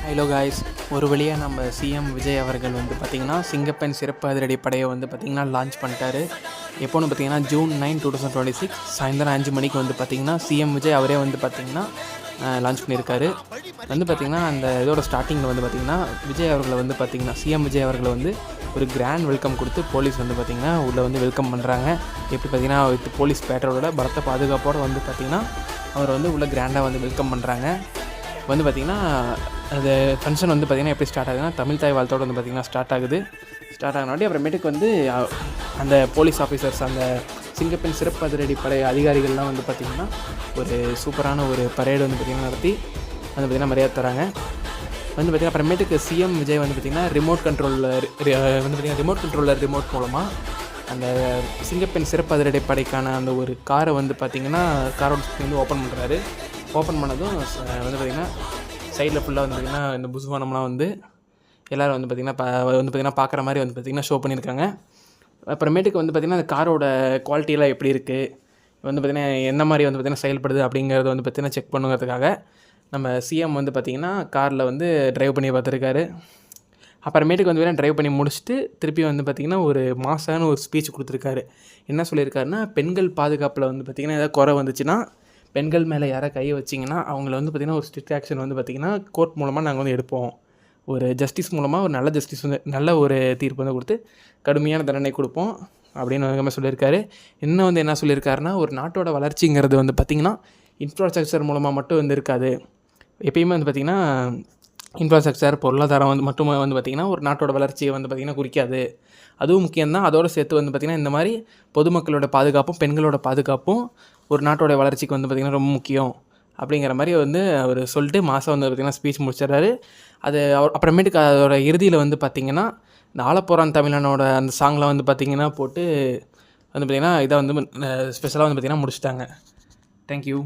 Hello guys, ஒரு வழியாக நம்ம சிஎம் விஜய் அவர்கள் வந்து பார்த்திங்கன்னா சிங்கப்பெண் சிறப்பு அதிரடி படையை வந்து பார்த்திங்கன்னா லான்ச் பண்ணிட்டாரு. எப்போன்னு பார்த்தீங்கன்னா June 9, 2026 சாயந்தரம் 5 மணிக்கு வந்து பார்த்திங்கன்னா சிஎம் விஜய் அவரே வந்து பார்த்திங்கன்னா லான்ச் பண்ணியிருக்காரு. வந்து பார்த்திங்கன்னா அந்த இதோட ஸ்டார்டிங்கில் வந்து பார்த்திங்கன்னா விஜய் அவர்களை வந்து பார்த்திங்கன்னா சிஎம் விஜய் அவர்களை வந்து ஒரு கிராண்ட் வெல்கம் கொடுத்து போலீஸ் வந்து பார்த்திங்கன்னா உள்ளே வந்து வெல்கம் பண்ணுறாங்க. எப்படி பார்த்திங்கன்னா வித் போலீஸ் பேட்ரோலோட பலத்த பாதுகாப்போடு வந்து பார்த்திங்கன்னா அவரை வந்து உள்ளே கிராண்டாக வந்து வெல்கம் பண்ணுறாங்க. வந்து பார்த்திங்கன்னா அது ஃபங்க்ஷன் வந்து பார்த்திங்கன்னா எப்படி ஸ்டார்ட் ஆகுதுன்னா தமிழ் தாய் வாழ்த்தோடு வந்து பார்த்திங்கன்னா ஸ்டார்ட் ஆகினாட்டி அப்புறமேட்டுக்கு வந்து அந்த போலீஸ் ஆஃபீஸர்ஸ், அந்த சிங்கப்பெண் சிறப்பு அதிரடி படை அதிகாரிகள்லாம் வந்து பார்த்திங்கன்னா ஒரு சூப்பரான ஒரு பரேடு வந்து பார்த்திங்கன்னா நடத்தி வந்து பார்த்திங்கன்னா மரியாதை தராங்க. வந்து பார்த்திங்கன்னா அப்புறமேட்டுக்கு சிஎம் விஜய் வந்து பார்த்திங்கன்னா ரிமோட் கண்ட்ரோலர் ரிமோட் மூலமாக அந்த சிங்கப்பெண் சிறப்பு அதிரடி படைக்கான அந்த ஒரு காரை வந்து பார்த்திங்கன்னா காரோட வந்து ஓப்பன் பண்ணுறாரு. ஓப்பன் பண்ணதும் வந்து பார்த்திங்கன்னா சைடில் ஃபுல்லாக வந்து பார்த்திங்கன்னா இந்த புஸ்வானம்லாம் வந்து எல்லோரும் வந்து பார்த்திங்கன்னா பார்க்குற மாதிரி வந்து பார்த்திங்கன்னா ஷோ பண்ணியிருக்காங்க. அப்புறமேட்டுக்கு வந்து பார்த்திங்கன்னா அந்த காரோட குவாலிட்டியெல்லாம் எப்படி இருக்குது, வந்து பார்த்திங்கன்னா என்ன மாதிரி வந்து பார்த்திங்கன்னா செயல்படுது அப்படிங்கிறத வந்து பார்த்திங்கன்னா செக் பண்ணுங்கிறதுக்காக நம்ம சிஎம் வந்து பார்த்திங்கன்னா காரில் வந்து ட்ரைவ் பண்ணி பார்த்துருக்காரு. அப்புறமேட்டுக்கு வந்து ட்ரைவ் பண்ணி முடிச்சுட்டு திருப்பி வந்து பார்த்திங்கன்னா ஒரு மாசான ஒரு ஸ்பீச் கொடுத்துருக்காரு. என்ன சொல்லியிருக்காருன்னா, பெண்கள் பாதுகாப்பில் வந்து பார்த்திங்கன்னா ஏதாவது குறை வந்துச்சுன்னா, பெண்கள் மேலே யாராவது கை வச்சிங்கன்னா அவங்கள வந்து பார்த்திங்கன்னா ஒரு ஸ்ட்ரிக்ட் ஆக்ஷன் வந்து பார்த்திங்கன்னா கோர்ட் மூலமாக நாங்கள் வந்து எடுப்போம். ஒரு ஜஸ்டிஸ் மூலமாக ஒரு நல்ல ஜஸ்டிஸ் வந்து நல்ல ஒரு தீர்ப்பு வந்து கொடுத்து கடுமையான தண்டனை கொடுப்போம் அப்படின்னு சொல்லியிருக்காரு. இன்னும் வந்து என்ன சொல்லியிருக்காருன்னா, ஒரு நாட்டோட வளர்ச்சிங்கிறது வந்து பார்த்திங்கன்னா இன்ஃப்ராஸ்ட்ரக்சர் மூலமாக மட்டும் வந்து இருக்காது. எப்பயுமே வந்து பார்த்திங்கன்னா இன்ஃப்ராஸ்ட்ரக்சர் பொருளாதாரம் வந்து மட்டுமே வந்து பார்த்திங்கன்னா ஒரு நாட்டோட வளர்ச்சியை வந்து பார்த்திங்கன்னா குறிக்காது. அதுவும் முக்கியம்தான். அதோடு சேர்த்து வந்து பார்த்திங்கன்னா இந்த மாதிரி பொதுமக்களோட பாதுகாப்பும் பெண்களோட பாதுகாப்பும் ஒரு நாட்டோட வளர்ச்சிக்கு வந்து பார்த்திங்கன்னா ரொம்ப முக்கியம் அப்படிங்கிற மாதிரி வந்து அவர் சொல்லிட்டு மாதம் வந்து பார்த்திங்கன்னா ஸ்பீச் முடிச்சிடுறாரு. அது அப்புறமேட்டுக்கு அதோட இறுதியில் வந்து பார்த்திங்கன்னா இந்த ஆலப்போரான் தமிழனோட அந்த சாங்லாம் வந்து பார்த்திங்கன்னா போட்டு வந்து பார்த்திங்கன்னா இதை வந்து ஸ்பெஷலாக வந்து பார்த்திங்கன்னா முடிச்சிட்டாங்க. தேங்க்யூ.